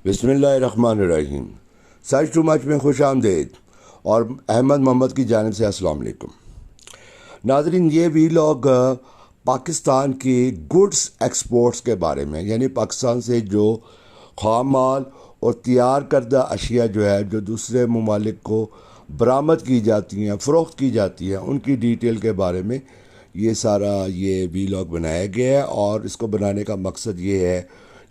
بسم اللہ الرحمن الرحیم. سچ ٹو مچ میں خوش آمدید اور احمد محمد کی جانب سے السلام علیکم. ناظرین، یہ ویلاگ پاکستان کی گڈس ایکسپورٹس کے بارے میں، یعنی پاکستان سے جو خام مال اور تیار کردہ اشیاء جو ہے جو دوسرے ممالک کو برآمد کی جاتی ہیں، فروخت کی جاتی ہیں، ان کی ڈیٹیل کے بارے میں یہ ویلاگ بنایا گیا ہے. اور اس کو بنانے کا مقصد یہ ہے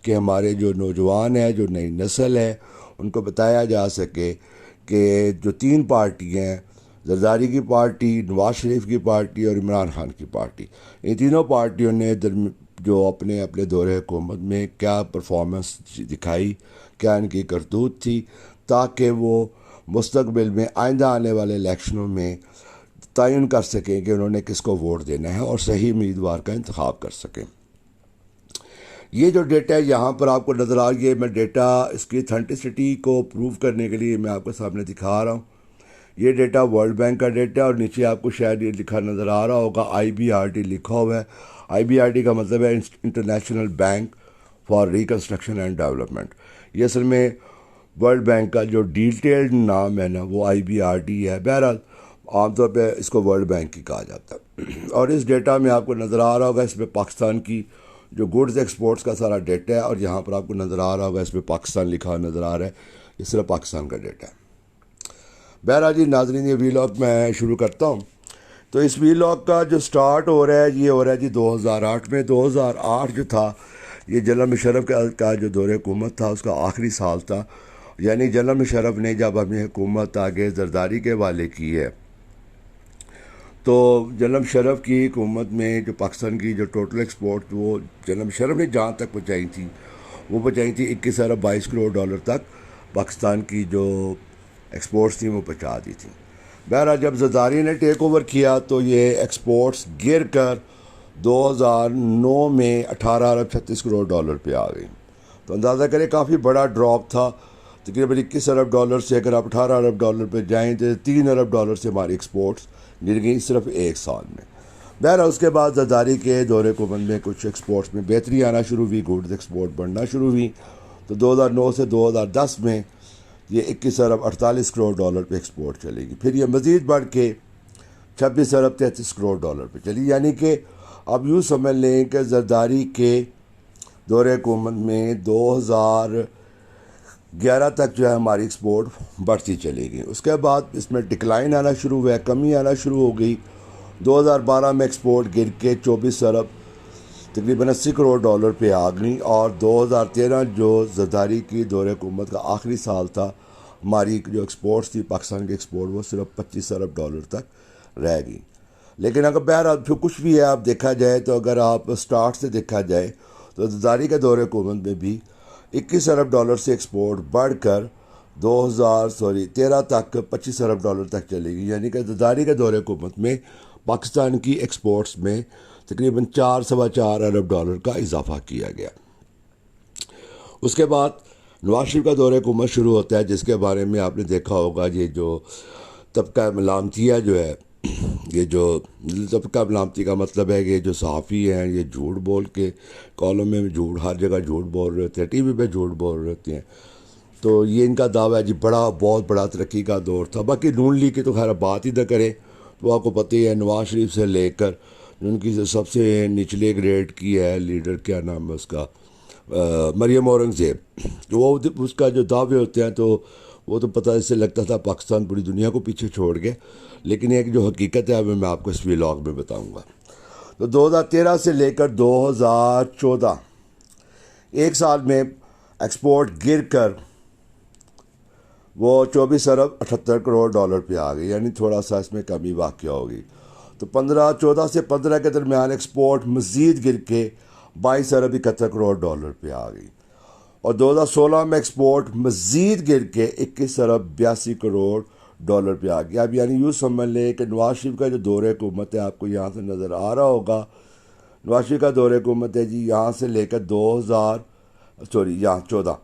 کہ ہمارے جو نوجوان ہیں، جو نئی نسل ہے، ان کو بتایا جا سکے کہ جو تین پارٹی ہیں، زرداری کی پارٹی، نواز شریف کی پارٹی اور عمران خان کی پارٹی، ان تینوں پارٹیوں نے جو اپنے دور حکومت میں کیا پرفارمنس دکھائی، کیا ان کی کرتوت تھی، تاکہ وہ مستقبل میں آئندہ آنے والے الیکشنوں میں تعین کر سکیں کہ انہوں نے کس کو ووٹ دینا ہے اور صحیح امیدوار کا انتخاب کر سکیں. یہ جو ڈیٹا ہے یہاں پر آپ کو نظر آ رہی ہے، میں ڈیٹا اس کی اتھینٹسٹی کو پروو کرنے کے لیے میں آپ کے سامنے دکھا رہا ہوں. یہ ڈیٹا ورلڈ بینک کا ڈیٹا ہے اور نیچے آپ کو شاید یہ لکھا نظر آ رہا ہوگا IBRD لکھا ہوا ہے. IBRD کا مطلب ہے international bank for reconstruction and development. یہ اصل میں ورلڈ بینک کا جو ڈیٹیلڈ نام ہے نا وہ IBRD ہے. بہرحال عام طور پہ اس کو ورلڈ بینک ہی کہا جاتا ہے. اور اس ڈیٹا میں آپ کو نظر آ رہا ہوگا، اس میں پاکستان کی جو گڈز ایکسپورٹس کا سارا ڈیٹا ہے، اور یہاں پر آپ کو نظر آ رہا ہوگا اس میں پاکستان لکھا نظر آ رہا ہے. یہ صرف پاکستان کا ڈیٹا ہے. بہرحال جی ناظرین، یہ ویلاگ میں شروع کرتا ہوں. تو اس ویلاگ کا جو سٹارٹ ہو رہا ہے یہ ہو رہا ہے جی 2008 میں. 2008 جو تھا یہ جنرل مشرف کا جو دور حکومت تھا اس کا آخری سال تھا. یعنی جنرل مشرف نے جب اپنی حکومت آگے زرداری کے حوالے کی ہے تو جنرل مشرف کی حکومت میں جو پاکستان کی جو ٹوٹل ایکسپورٹ وہ جنرل مشرف نے جہاں تک پہنچائی تھی وہ پہنچائی تھی 21 ارب 22 کروڑ ڈالر تک. پاکستان کی جو ایکسپورٹس تھیں وہ پہنچا دی تھیں. بہرحال جب زرداری نے ٹیک اوور کیا تو یہ ایکسپورٹس گر کر 2009 میں 18 ارب 36 کروڑ ڈالر پہ آ گئی. تو اندازہ کریں کافی بڑا ڈراپ تھا. تقریباً 21 ارب ڈالر سے اگر آپ 18 ارب ڈالر پہ جائیں تو 3 ارب ڈالر سے ہماری ایکسپورٹس گر گئی صرف ایک سال میں. بہرحال اس کے بعد زرداری کے دور حکومت میں کچھ ایکسپورٹس میں بہتری آنا شروع ہوئی، گڈز ایکسپورٹ بڑھنا شروع ہوئی. تو 2009 سے 2010 میں یہ 21 ارب 48 کروڑ ڈالر پہ ایکسپورٹ چلے گی. پھر یہ مزید بڑھ کے 26 ارب 33 کروڑ ڈالر پہ چلی. یعنی کہ اب یوں سمجھ لیں کہ زرداری کے دور حکومت میں 2011 تک جو ہے ہماری ایکسپورٹ بڑھتی چلی گئی. اس کے بعد اس میں ڈکلائن آنا شروع ہوا، کمی آنا شروع ہو گئی. 2012 میں ایکسپورٹ گر کے 24 ارب تقریباً 80 کروڑ ڈالر پہ آ گئی. اور 2013 جو زرداری کی دور حکومت کا آخری سال تھا، ہماری جو ایکسپورٹس تھی پاکستان کی ایکسپورٹ وہ صرف 25 ارب ڈالر تک رہ گئی. لیکن اگر بہرحال پھر کچھ بھی ہے آپ دیکھا جائے تو اگر آپ سٹارٹ سے دیکھا جائے تو زرداری کے دور حکومت میں بھی 21 ارب ڈالر سے ایکسپورٹ بڑھ کر 2013 تک 25 ارب ڈالر تک چلے گی. یعنی کہ زرداری کے دور حکومت میں پاکستان کی ایکسپورٹس میں تقریباً 4.25 ارب ڈالر کا اضافہ کیا گیا. اس کے بعد نواز شریف کا دور حکومت شروع ہوتا ہے، جس کے بارے میں آپ نے دیکھا ہوگا یہ جو طبقہ ملامتیہ جو ہے، یہ جو طبقہ ملامتی کا مطلب ہے کہ جو صحافی ہیں یہ جھوٹ بول کے کالم میں جھوٹ، ہر جگہ جھوٹ بول رہے ہوتے ہیں، TV پہ جھوٹ بول رہے ہوتے ہیں. تو یہ ان کا دعویٰ ہے جی بہت بڑا ترقی کا دور تھا. باقی نون لیگ کی تو خیر بات ہی نہ کریں. تو آپ کو پتہ ہی ہے نواز شریف سے لے کر ان کی جو سب سے نچلے گریڈ کی ہے لیڈر، کیا نام ہے اس کا، مریم اورنگزیب، تو وہ اس کا جو دعوے ہوتے ہیں تو وہ تو پتہ اس سے لگتا تھا پاکستان پوری دنیا کو پیچھے چھوڑ گئے. لیکن ایک جو حقیقت ہے وہ میں آپ کو اس ویلاگ میں بتاؤں گا. تو 2013 سے لے کر 2014 ایک سال میں ایکسپورٹ گر کر وہ 24 ارب 78 کروڑ ڈالر پہ آ گئی. یعنی تھوڑا سا اس میں کمی واقع ہوگی. تو 14 سے 15 کے درمیان ایکسپورٹ مزید گر کے 22 ارب 71 کروڑ ڈالر پہ آ گئی. اور 2016 میں ایکسپورٹ مزید گر کے 21 ارب 82 کروڑ ڈالر پہ آ گیا. اب یعنی یوں سمجھ لیں کہ نواز شریف کا جو دور حکومت ہے آپ کو یہاں سے نظر آ رہا ہوگا، نواز شریف کا دور حکومت ہے جی یہاں سے لے کر یہاں 14،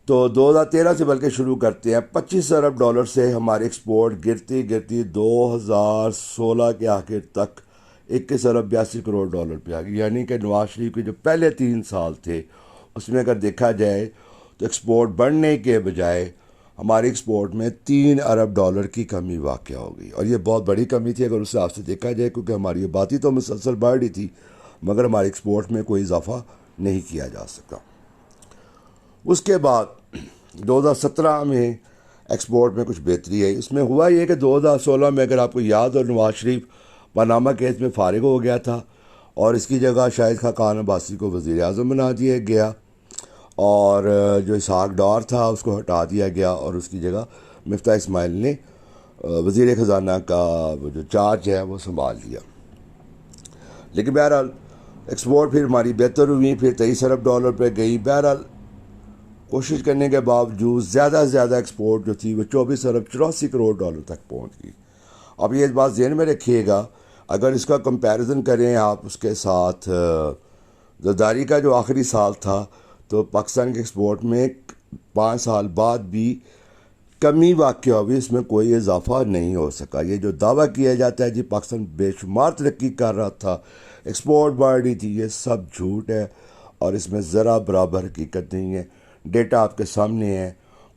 تو 2013 سے بلکہ شروع کرتے ہیں. 25 ارب ڈالر سے ہماری ایکسپورٹ گرتی گرتی 2016 کے آخر تک 21 ارب 82 کروڑ ڈالر پہ آ گئی. یعنی کہ نواز شریف کے جو پہلے 3 سال تھے اس میں اگر دیکھا جائے تو ایکسپورٹ بڑھنے کے بجائے ہماری ایکسپورٹ میں 3 ارب ڈالر کی کمی واقع ہو گئی، اور یہ بہت بڑی کمی تھی اگر اس حساب سے دیکھا جائے، کیونکہ ہماری آبادی تو مسلسل بڑھ رہی تھی مگر ہماری ایکسپورٹ میں کوئی اضافہ نہیں کیا جا سکا۔ اس کے بعد 2017 میں ایکسپورٹ میں کچھ بہتری ہے۔ اس میں ہوا یہ کہ 2016 میں اگر آپ کو یاد ہو، نواز شریف پاناما کیس میں فارغ ہو گیا تھا اور اس کی جگہ شاہد خاقان عباسی کو وزیر اعظم بنا دیا گیا، اور جو اسحاق ڈار تھا اس کو ہٹا دیا گیا اور اس کی جگہ مفتاح اسماعیل نے وزیر خزانہ کا جو چارج ہے وہ سنبھال لیا۔ لیکن بہرحال ایکسپورٹ پھر ہماری بہتر ہوئی، پھر 23 ارب ڈالر پہ گئی۔ بہرحال کوشش کرنے کے باوجود زیادہ سے زیادہ ایکسپورٹ جو تھی وہ 24 ارب 84 کروڑ ڈالر تک پہنچ گئی۔ اب یہ بات ذہن میں رکھیے گا، اگر اس کا کمپیریزن کریں آپ اس کے ساتھ زرداری کا جو آخری سال تھا، تو پاکستان کے ایکسپورٹ میں 5 سال بعد بھی کمی واقع ہوئی، اس میں کوئی اضافہ نہیں ہو سکا۔ یہ جو دعویٰ کیا جاتا ہے جی پاکستان بے شمار ترقی کر رہا تھا، ایکسپورٹ بڑھ رہی تھی، یہ سب جھوٹ ہے اور اس میں ذرا برابر حقیقت نہیں ہے۔ ڈیٹا آپ کے سامنے ہے۔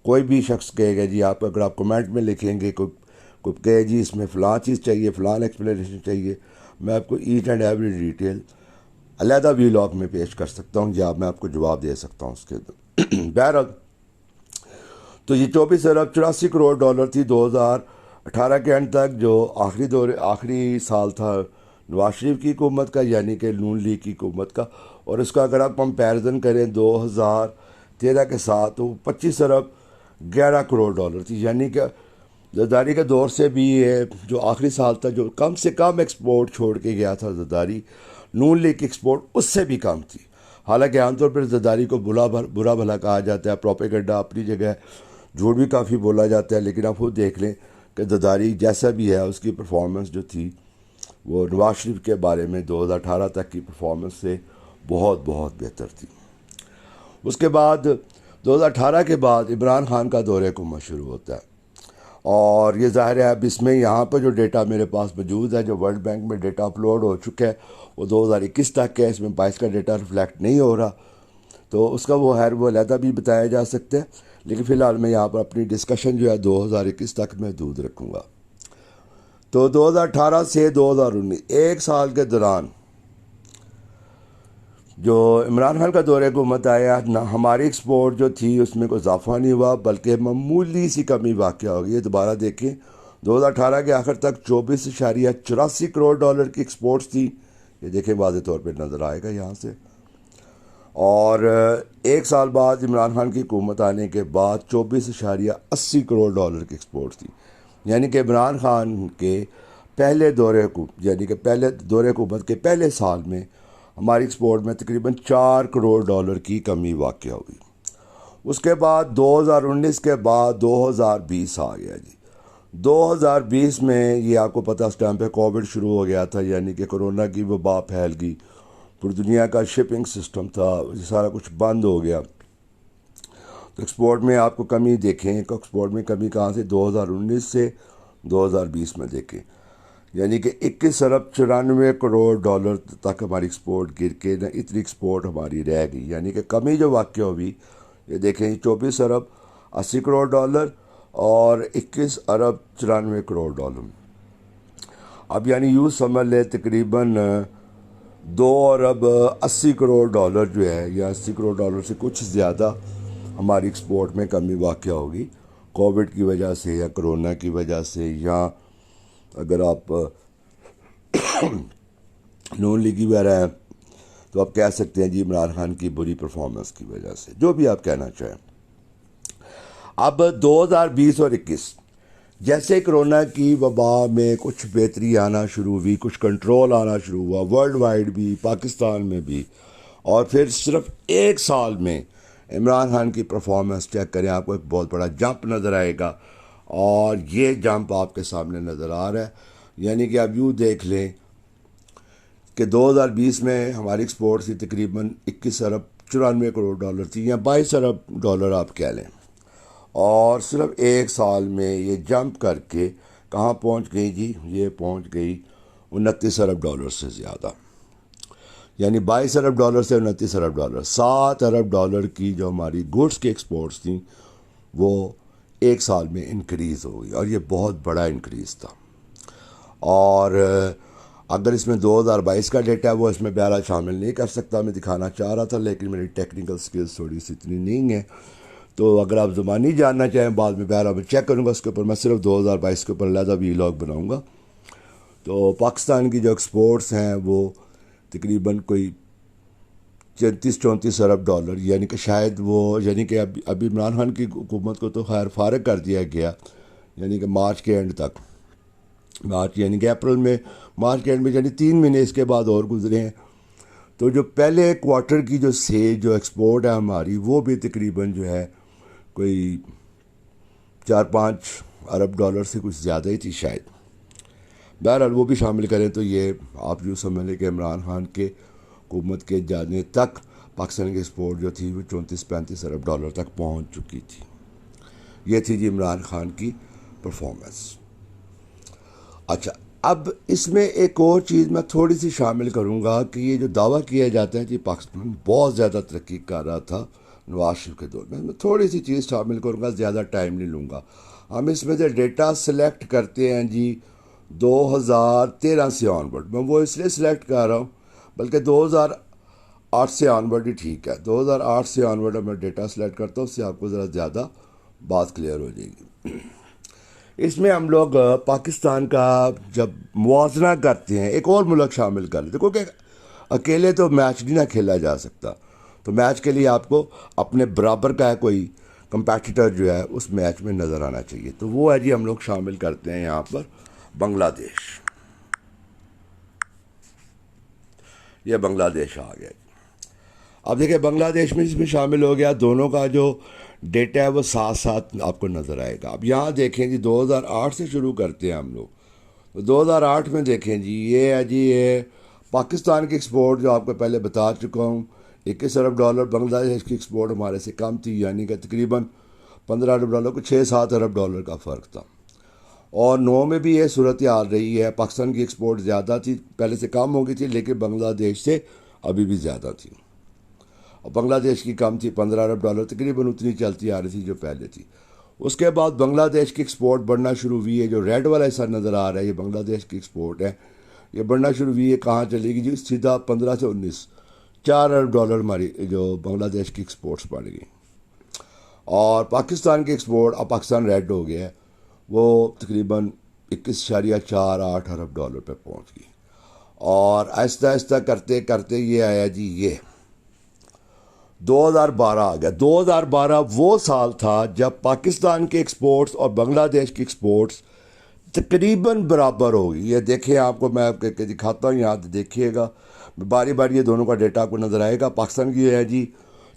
کوئی بھی شخص کہے گا جی آپ اگر آپ کمنٹ میں لکھیں گے، کوئی کہے جی اس میں فلاں چیز چاہیے، فلاں ایکسپلینیشن چاہیے، میں آپ کو ایچ اینڈ ایوری ڈیٹیل علیحدہ ویلاگ میں پیش کر سکتا ہوں، یا میں آپ کو جواب دے سکتا ہوں اس کے بہرحال تو یہ 24 ارب 84 کروڑ ڈالر تھی 2018 کے اینڈ تک، جو آخری سال تھا نواز شریف کی حکومت کا، یعنی کہ نون لیگ کی حکومت کا، اور اس کا اگر آپ کمپیریزن کریں 2013 کے ساتھ تو 25 ارب 11 کروڑ ڈالر تھی، یعنی کہ زرداری کے دور سے بھی یہ جو آخری سال تھا جو کم سے کم ایکسپورٹ چھوڑ کے گیا تھا زرداری، نون لیگ کی ایکسپورٹ اس سے بھی کم تھی۔ حالانکہ عام طور پر زرداری کو برا بھلا کہا جاتا ہے، پروپیگنڈا اپنی جگہ، جھوٹ بھی کافی بولا جاتا ہے، لیکن آپ خود دیکھ لیں کہ زرداری جیسا بھی ہے اس کی پرفارمنس جو تھی وہ نواز شریف کے بارے میں 2018 تک کی پرفارمنس سے بہت بہت بہتر تھی۔ اس کے بعد 2018 کے بعد عمران خان کا دور حکومت شروع ہوتا ہے، اور یہ ظاہر ہے اب اس میں یہاں پر جو ڈیٹا میرے پاس موجود ہے، جو ورلڈ بینک میں ڈیٹا اپلوڈ ہو چکا ہے، وہ 2021 تک ہے، اس میں 22 کا ڈیٹا ریفلیکٹ نہیں ہو رہا، تو اس کا وہ علیحدہ بھی بتایا جا سکتا ہے، لیکن فی الحال میں یہاں پر اپنی ڈسکشن جو ہے 2021 تک محدود رکھوں گا۔ تو 2018 سے 2019 ایک سال کے دوران جو عمران خان کا دور حکومت آیا، نہ ہماری ایکسپورٹ جو تھی اس میں کوئی اضافہ نہیں ہوا بلکہ معمولی سی کمی واقع ہو گئی۔ یہ دوبارہ دیکھیں 2018 کے آخر تک 24.84 کروڑ ڈالر کی ایکسپورٹس تھی، یہ دیکھیں واضح طور پہ نظر آئے گا یہاں سے، اور ایک سال بعد عمران خان کی حکومت آنے کے بعد 24.80 کروڑ ڈالر کی ایکسپورٹ تھی، یعنی کہ عمران خان کے پہلے دور حکومت کے پہلے سال میں ہماری ایکسپورٹ میں تقریباً 4 کروڑ ڈالر کی کمی واقع ہوئی۔ اس کے بعد 2019 کے بعد 2020 آ گیا جی۔ 2020 میں یہ آپ کو پتہ اس ٹائم پہ کووڈ شروع ہو گیا تھا، یعنی کہ کرونا کی وبا پھیل گئی، پوری دنیا کا شپنگ سسٹم تھا، یہ سارا کچھ بند ہو گیا، تو ایکسپورٹ میں آپ کو کمی دیکھیں، ایکسپورٹ میں کمی کہاں سے 2019 سے 2020 میں دیکھیں، یعنی کہ 21 ارب 94 کروڑ ڈالر تک ہماری ایکسپورٹ گر کے نہ اتنی ایکسپورٹ ہماری رہ گئی، یعنی کہ کمی جو واقع ہوئی یہ دیکھیں 24 ارب 80 کروڑ ڈالر اور 21 ارب 94 کروڑ ڈالر۔ اب یعنی یوں سمجھ لیں تقریباً 2 ارب 80 کروڑ ڈالر جو ہے، یا 80 کروڑ ڈالر سے کچھ زیادہ ہماری ایکسپورٹ میں کمی واقع ہوگی کووڈ کی وجہ سے یا کرونا کی وجہ سے، یا اگر آپ نون لیگی وغیرہ ہیں تو آپ کہہ سکتے ہیں جی عمران خان کی بری پرفارمنس کی وجہ سے، جو بھی آپ کہنا چاہیں۔ اب 2020 اور 21 جیسے کرونا کی وبا میں کچھ بہتری آنا شروع ہوئی، کچھ کنٹرول آنا شروع ہوا ورلڈ وائڈ بھی، پاکستان میں بھی، اور پھر صرف ایک سال میں عمران خان کی پرفارمنس چیک کریں، آپ کو ایک بہت بڑا جمپ نظر آئے گا، اور یہ جمپ آپ کے سامنے نظر آ رہا ہے، یعنی کہ آپ یوں دیکھ لیں کہ 2020 میں ہماری ایکسپورٹ تھی تقریباً 21 ارب 94 کروڑ ڈالر تھی، یا 22 ارب ڈالر آپ کہہ لیں، اور صرف ایک سال میں یہ جمپ کر کے کہاں پہنچ گئی جی؟ یہ پہنچ گئی 29 ارب ڈالر سے زیادہ، یعنی 22 ارب ڈالر سے 29 ارب ڈالر، 7 ارب ڈالر کی جو ہماری گڈس کی ایکسپورٹس تھیں وہ ایک سال میں انکریز ہو گئی، اور یہ بہت بڑا انکریز تھا۔ اور اگر اس میں 2022 کا ڈیٹا ہے وہ اس میں بہرحال شامل نہیں کر سکتا، میں دکھانا چاہ رہا تھا لیکن میری ٹیکنیکل سکلز تھوڑی سی اتنی نہیں ہیں، تو اگر آپ زبانی جاننا چاہیں بعد میں بہرحال میں چیک کروں گا اس کے اوپر، میں صرف 2022 کے اوپر علیحدہ ویلاگ بناؤں گا۔ تو پاکستان کی جو ایکسپورٹس ہیں وہ تقریباً کوئی 34-34 ارب ڈالر، یعنی کہ شاید وہ یعنی کہ ابھی عمران خان کی حکومت کو تو خیر فارغ کر دیا گیا، یعنی کہ مارچ کے اینڈ تک، مارچ یعنی کہ اپریل میں، مارچ کے اینڈ میں یعنی 3 مہینے اس کے بعد اور گزرے ہیں، تو جو پہلے کوارٹر کی جو ایکسپورٹ ہے ہماری وہ بھی تقریباً جو ہے کوئی 4-5 ارب ڈالر سے کچھ زیادہ ہی تھی شاید۔ بہرحال وہ بھی شامل کریں تو یہ آپ یوں سمجھ لیں کہ عمران خان کے حکومت کے جانے تک پاکستان کی ایکسپورٹ جو تھی وہ 34-35 ارب ڈالر تک پہنچ چکی تھی۔ یہ تھی جی عمران خان کی پرفارمنس۔ اچھا، اب اس میں ایک اور چیز میں تھوڑی سی شامل کروں گا کہ یہ جو دعویٰ کیا جاتا ہے کہ پاکستان بہت زیادہ ترقی کر رہا تھا نواز شریف کے دور میں تھوڑی سی چیز شامل کروں گا، زیادہ ٹائم نہیں لوں گا۔ ہم اس میں سے ڈیٹا سلیکٹ کرتے ہیں جی 2013 سے آن ورڈ، میں وہ اس لیے سلیکٹ کر رہا ہوں، بلکہ 2008 سے آن ورڈ ہی ٹھیک ہے، 2008 سے آن ورڈ میں ڈیٹا سلیکٹ کرتا ہوں، اس سے آپ کو ذرا زیادہ بات کلیئر ہو جائے گی۔ اس میں ہم لوگ پاکستان کا جب موازنہ کرتے ہیں ایک اور ملک شامل کر لیتے، کیونکہ اکیلے تو میچ نہیں نہ کھیلا جا سکتا، تو میچ کے لیے آپ کو اپنے برابر کا ہے کوئی کمپیٹیٹر جو ہے اس میچ میں نظر آنا چاہیے، تو وہ ہے جی ہم لوگ شامل کرتے ہیں یہاں پر بنگلہ دیش۔ یہ بنگلہ دیش آ گیا۔ اب دیکھیں بنگلہ دیش میں اس میں شامل ہو گیا، دونوں کا جو ڈیٹا ہے وہ ساتھ ساتھ آپ کو نظر آئے گا۔ اب یہاں دیکھیں جی 2008 سے شروع کرتے ہیں ہم لوگ، تو 2008 میں دیکھیں جی یہ ہے جی یہ پاکستان کی ایکسپورٹ جو آپ کو پہلے بتا چکا ہوں 21 ارب ڈالر، بنگلہ دیش کی ایکسپورٹ ہمارے سے کم تھی، یعنی کہ تقریباً 15 ارب ڈالر کو 6-7 ارب ڈالر کا فرق تھا۔ اور 9 میں بھی یہ صورتحال رہی ہے، پاکستان کی ایکسپورٹ زیادہ تھی، پہلے سے کم ہو گئی تھی لیکن بنگلہ دیش سے ابھی بھی زیادہ تھی، اور بنگلہ دیش کی کم تھی 15 ارب ڈالر، تقریباً اتنی چلتی آ رہی تھی جو پہلے تھی۔ اس کے بعد بنگلہ دیش کی ایکسپورٹ بڑھنا شروع ہوئی ہے، جو ریڈ والا حصہ نظر آ رہا ہے یہ بنگلہ دیش کی ایکسپورٹ ہے، یہ بڑھنا شروع ہوئی ہے، کہاں چلے گی جی سیدھا 15 سے 19، 4 ارب ڈالر ہماری جو بنگلہ دیش کی ایکسپورٹس بڑھ گئی۔ اور پاکستان کی ایکسپورٹ، اب پاکستان ریڈ ہو گیا ہے، وہ تقریباً 21.48 ارب ڈالر پہ پہنچ گئی، اور آہستہ آہستہ کرتے کرتے یہ آیا جی یہ 2012 آ گیا۔ 2012 وہ سال تھا جب پاکستان کے ایکسپورٹس اور بنگلہ دیش کی ایکسپورٹس تقریباً برابر ہو گئی۔ یہ دیکھیں، آپ کو میں دکھاتا ہوں، یہاں دیکھیے گا باری باری، یہ دونوں کا ڈیٹا آپ کو نظر آئے گا۔ پاکستان کی ہے جی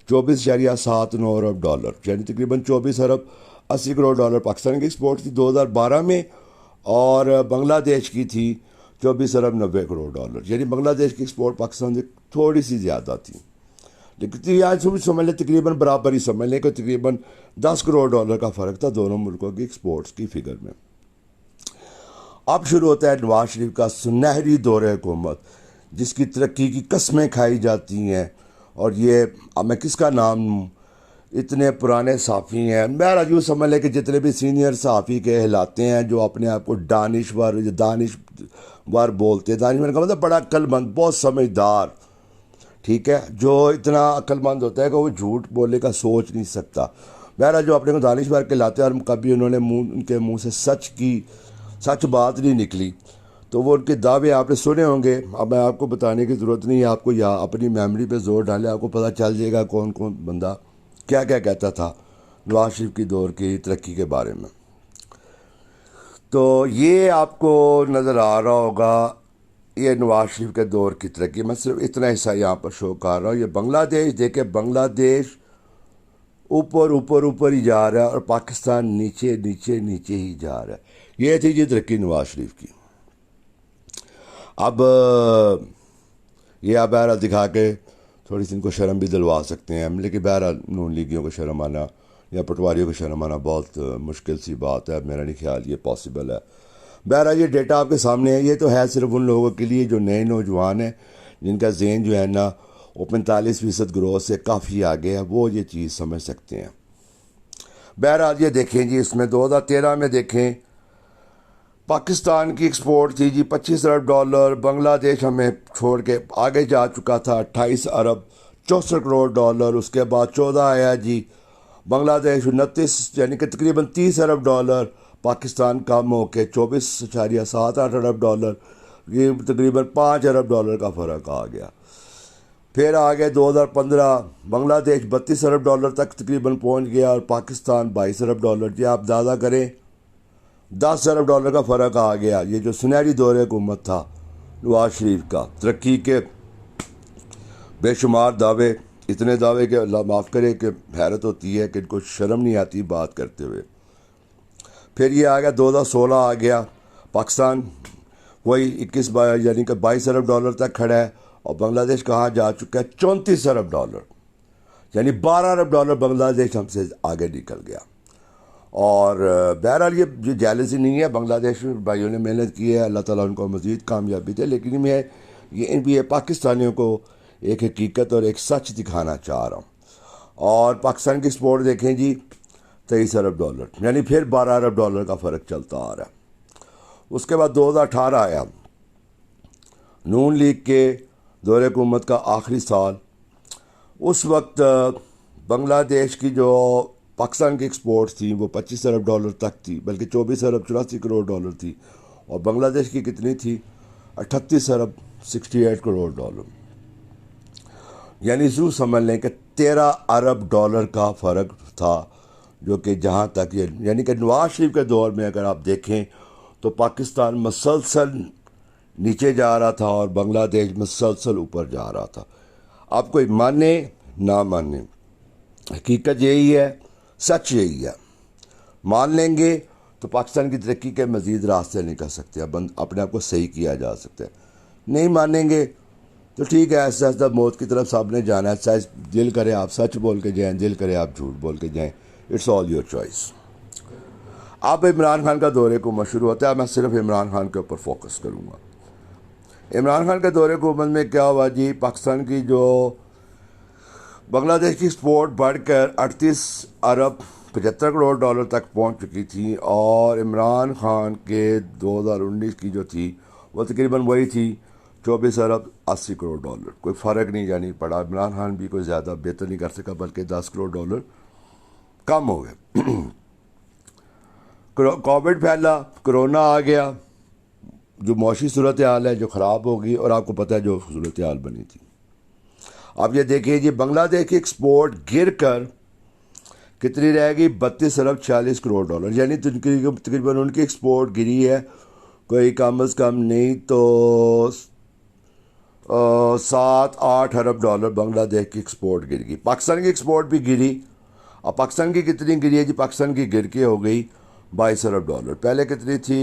24.79 ارب ڈالر، یعنی تقریباً 24 ارب 80 کروڑ ڈالر پاکستان کی ایکسپورٹ تھی 2012 میں، اور بنگلہ دیش کی تھی 24 ارب 90 کروڑ ڈالر، یعنی بنگلہ دیش کی ایکسپورٹ پاکستان سے تھوڑی سی زیادہ تھی، لیکن آج سمجھ لیں تقریباً برابر ہی سمجھ لیں کہ تقریباً 10 کروڑ ڈالر کا فرق تھا دونوں ملکوں کی ایکسپورٹس کی فگر میں۔ اب شروع ہوتا ہے نواز شریف کا سنہری دور حکومت، جس کی ترقی کی قسمیں کھائی جاتی ہیں، اور یہ اب میں کس کا نام لوں، اتنے پرانے صحافی ہیں، میرا یوں سمجھ لیں کہ جتنے بھی سینئر صحافی کہلاتے ہیں جو اپنے آپ کو دانشور بولتے ہیں، دانشور کا مطلب بڑا عقل مند، بہت سمجھدار، ٹھیک ہے، جو اتنا عقل مند ہوتا ہے کہ وہ جھوٹ بولنے کا سوچ نہیں سکتا، میرا جو اپنے کو دانشور کہلاتے ہیں، اور کبھی انہوں نے ان کے منہ سے سچ بات نہیں نکلی، تو وہ ان کے دعوے آپ نے سنے ہوں گے، اب میں آپ کو بتانے کی ضرورت نہیں ہے، آپ کو یا اپنی میموری پہ زور ڈالیں، آپ کو پتہ چل جائے گا کون کون بندہ کیا کیا کہتا تھا نواز شریف کی دور کی ترقی کے بارے میں۔ تو یہ آپ کو نظر آ رہا ہوگا، یہ نواز شریف کے دور کی ترقی، میں صرف اتنا حصہ یہاں پر شو کر رہا ہوں۔ یہ بنگلہ دیش دیکھیں، بنگلہ دیش اوپر ہی جا رہا ہے، اور پاکستان نیچے ہی جا رہا ہے۔ یہ تھی جی ترقی نواز شریف کی۔ اب یہ آپ بہرحال دکھا کے تھوڑی سی ان کو شرم بھی دلوا سکتے ہیں ہم، لیکن بہرحال نون لیگیوں کو شرم آنا یا پٹواریوں کو شرم آنا بہت مشکل سی بات ہے، میرا نہیں خیال یہ پاسبل ہے۔ بہرحال یہ ڈیٹا آپ کے سامنے ہے، یہ تو ہے صرف ان لوگوں کے لیے جو نئے نوجوان ہیں جن کا ذہن جو ہے نا وہ 45% گروتھ سے کافی آگے ہے، وہ یہ چیز سمجھ سکتے ہیں۔ بہرحال یہ دیکھیں جی، اس میں 2013 میں دیکھیں پاکستان کی ایکسپورٹ تھی جی 25 ارب ڈالر، بنگلہ دیش ہمیں چھوڑ کے آگے جا چکا تھا 28 ارب 64 کروڑ ڈالر، اس کے بعد 14 آیا جی بنگلہ دیش 29، یعنی کہ تقریباً 30 ارب ڈالر، پاکستان کم ہو کے 24.78 ارب ڈالر، یہ تقریباً 5 ارب ڈالر کا فرق آ گیا۔ پھر آگے 2015 بنگلہ دیش 32 ارب ڈالر تک تقریباً پہنچ گیا اور پاکستان 22 ارب ڈالر، جی آپ اندازہ کریں 10 ارب ڈالر کا فرق آ گیا۔ یہ جو سنہری دور حکومت تھا نواز شریف کا، ترقی کے بے شمار دعوے، اتنے دعوے کہ اللہ معاف کرے کہ حیرت ہوتی ہے کہ ان کو شرم نہیں آتی بات کرتے ہوئے۔ پھر یہ آ گیا 2016 آ گیا، پاکستان وہی 21 یعنی کہ 22 ارب ڈالر تک کھڑا ہے، اور بنگلہ دیش کہاں جا چکا ہے 34 ارب ڈالر، یعنی 12 ارب ڈالر بنگلہ دیش ہم سے آگے نکل گیا۔ اور بہرحال یہ جیلسی نہیں ہے، بنگلہ دیش میں بھائیوں نے محنت کی ہے، اللہ تعالیٰ ان کو مزید کامیابی دے، لیکن میں یہ پاکستانیوں کو ایک حقیقت اور ایک سچ دکھانا چاہ رہا ہوں۔ اور پاکستان کی اسپورٹ دیکھیں جی 23 ارب ڈالر، یعنی پھر 12 ارب ڈالر کا فرق چلتا آ رہا ہے۔ اس کے بعد 2018 آیا، نون لیگ کے دور حکومت کا آخری سال، اس وقت بنگلہ دیش کی جو پاکستان کی ایکسپورٹ تھی وہ 25 ارب ڈالر تک تھی، بلکہ 24 ارب 84 کروڑ ڈالر تھی، اور بنگلہ دیش کی کتنی تھی 38 ارب 68 کروڑ ڈالر، یعنی زو سمجھ لیں کہ 13 ارب ڈالر کا فرق تھا، جو کہ جہاں تک یعنی کہ نواز شریف کے دور میں اگر آپ دیکھیں تو پاکستان مسلسل نیچے جا رہا تھا اور بنگلہ دیش مسلسل اوپر جا رہا تھا۔ آپ کوئی مانے نہ مانے، حقیقت یہی ہے، سچ یہی ہے۔ مان لیں گے تو پاکستان کی ترقی کے مزید راستے نکل سکتے ہیں، اپنے آپ کو صحیح کیا جا سکتا ہے۔ نہیں مانیں گے تو ٹھیک ہے، ایسا ایسا موت کی طرف سب نے جانا ہے، چاہے دل کرے آپ سچ بول کے جائیں، دل کرے آپ جھوٹ بول کے جائیں، اٹس آل یور چوائس۔ اب عمران خان کا دورے کو مشروع ہوتا ہے، میں صرف عمران خان کے اوپر فوکس کروں گا۔ عمران خان کے دورے حکومت میں کیا ہوا جی، پاکستان کی جو بنگلہ دیش کی ایکسپورٹ بڑھ کر 38 ارب 75 کروڑ ڈالر تک پہنچ چکی تھی، اور عمران خان کے 2019 کی جو تھی وہ تقریباً وہی تھی 24 ارب 80 کروڑ ڈالر، کوئی فرق نہیں جانی پڑا، عمران خان بھی کوئی زیادہ بہتر نہیں کر سکا، بلکہ 10 کروڑ ڈالر کم ہو گئے۔ کووڈ پھیلا، کرونا آ گیا، جو معاشی صورتحال ہے جو خراب ہو گئی، اور آپ کو پتہ ہے جو صورتحال بنی تھی۔ اب یہ دیکھیے جی، بنگلہ دیش کی ایکسپورٹ گر کر کتنی رہ گئی 32 ارب 46 کروڑ ڈالر، یعنی تقریباً ان کی ایکسپورٹ گری ہے کوئی کم از کم نہیں تو 7-8 ارب ڈالر بنگلہ دیش کی ایکسپورٹ گر گئی۔ پاکستان کی ایکسپورٹ بھی گری، اب پاکستان کی کتنی گری ہے جی، پاکستان کی گر کے ہو گئی 22 ارب ڈالر، پہلے کتنی تھی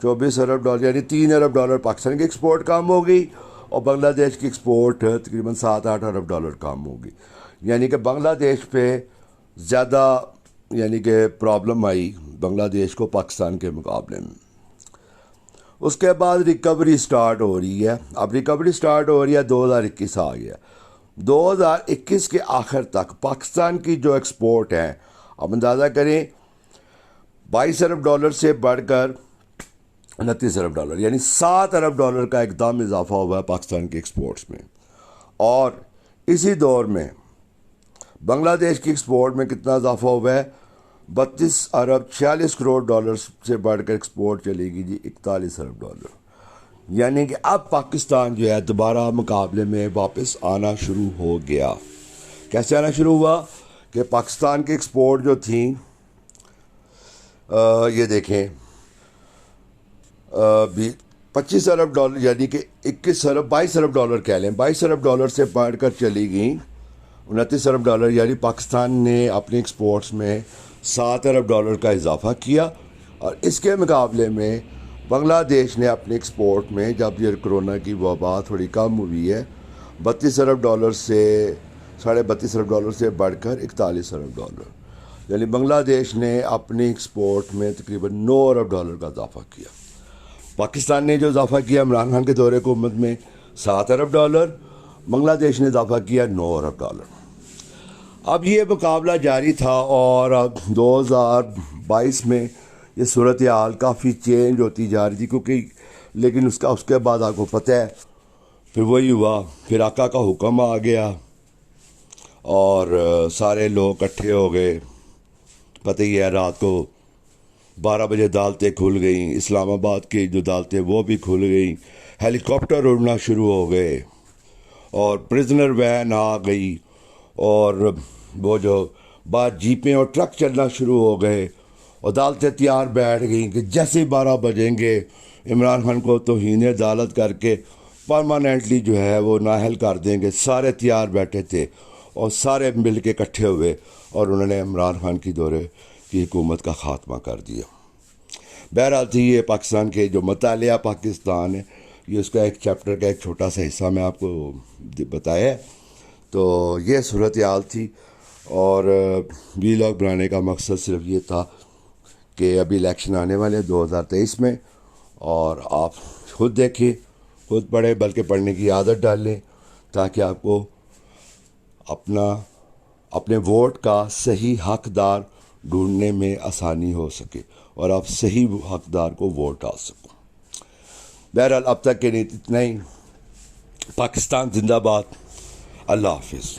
24 ارب ڈالر، یعنی 3 ارب ڈالر پاکستان کی ایکسپورٹ کم ہو گئی، اور بنگلہ دیش کی ایکسپورٹ تقریباً 7-8 ارب ڈالر کم ہو گئی، یعنی کہ بنگلہ دیش پہ زیادہ یعنی کہ پرابلم آئی بنگلہ دیش کو پاکستان کے مقابلے میں۔ اس کے بعد ریکوری سٹارٹ ہو رہی ہے، اب ریکوری سٹارٹ ہو رہی ہے 2021 آ گیا، 2021 کے آخر تک پاکستان کی جو ایکسپورٹ ہے، اب اندازہ کریں 22 ارب ڈالر سے بڑھ کر 29 ارب ڈالر، یعنی 7 ارب ڈالر کا ایک دم اضافہ ہوا ہے پاکستان کی ایکسپورٹس میں۔ اور اسی دور میں بنگلہ دیش کی ایکسپورٹ میں کتنا اضافہ ہوا ہے 32 ارب 46 کروڑ ڈالر سے بڑھ کر ایکسپورٹ چلے گی جی 41 ارب ڈالر، یعنی کہ اب پاکستان جو ہے دوبارہ مقابلے میں واپس آنا شروع ہو گیا۔ کیسے آنا شروع ہوا کہ پاکستان کی ایکسپورٹ جو تھیں یہ دیکھیں 25 ارب ڈالر، یعنی کہ 22 ارب ڈالر کہہ لیں، 22 ارب ڈالر سے بڑھ کر چلی گئیں 29 ارب ڈالر، یعنی پاکستان نے اپنی ایکسپورٹس میں 7 ارب ڈالر کا اضافہ کیا۔ اور اس کے مقابلے میں بنگلہ دیش نے اپنی ایکسپورٹ میں، جب یہ کرونا کی وبا تھوڑی کم ہوئی ہے، 32 ارب ڈالر سے 32.5 ارب ڈالر سے بڑھ کر 41 ارب ڈالر، یعنی بنگلہ دیش نے اپنی ایکسپورٹ میں تقریباً 9 ارب ڈالر کا اضافہ کیا۔ پاکستان نے جو اضافہ کیا عمران خان کے دور حکومت میں $7 ارب، بنگلہ دیش نے اضافہ کیا $9 ارب۔ اب یہ مقابلہ جاری تھا اور 2022 میں یہ صورتحال کافی چینج ہوتی جا رہی تھی، کیونکہ لیکن اس کے بعد آپ کو پتہ ہے پھر وہی ہوا، پھر آقا کا حکم آ گیا اور سارے لوگ اکٹھے ہو گئے۔ پتہ ہی ہے رات کو 12 بجے عدالتیں کھل گئیں، اسلام آباد کی جو عدالتیں وہ بھی کھل گئیں، ہیلی کاپٹر اڑنا شروع ہو گئے اور پرزنر وین آ گئی اور وہ جو بعد جیپیں اور ٹرک چلنا شروع ہو گئے۔ عدالتیں تیار بیٹھ گئیں کہ جیسے 12 بجیں گے عمران خان کو توہین عدالت کر کے پرماننٹلی جو ہے وہ نااہل کر دیں گے۔ سارے تیار بیٹھے تھے اور سارے مل کے اکٹھے ہوئے اور انہوں نے عمران خان کی دورے کی حکومت کا خاتمہ کر دیا۔ بہرحال تھی یہ پاکستان کے جو مطالعہ پاکستان ہے، یہ اس کا ایک چیپٹر کا ایک چھوٹا سا حصہ میں آپ کو بتایا ہے۔ تو یہ صورتحال تھی اور ویلاگ بنانے کا مقصد صرف یہ تھا کہ ابھی الیکشن آنے والے 2023 میں، اور آپ خود دیکھیں، خود پڑھیں، بلکہ پڑھنے کی عادت ڈال لیں تاکہ آپ کو اپنے ووٹ کا صحیح حقدار ڈھونڈنے میں آسانی ہو سکے اور آپ صحیح حقدار کو ووٹ ڈال سکو۔ بہرحال اب تک کے لیے اتنا ہی۔ پاکستان زندہ باد۔ اللہ حافظ۔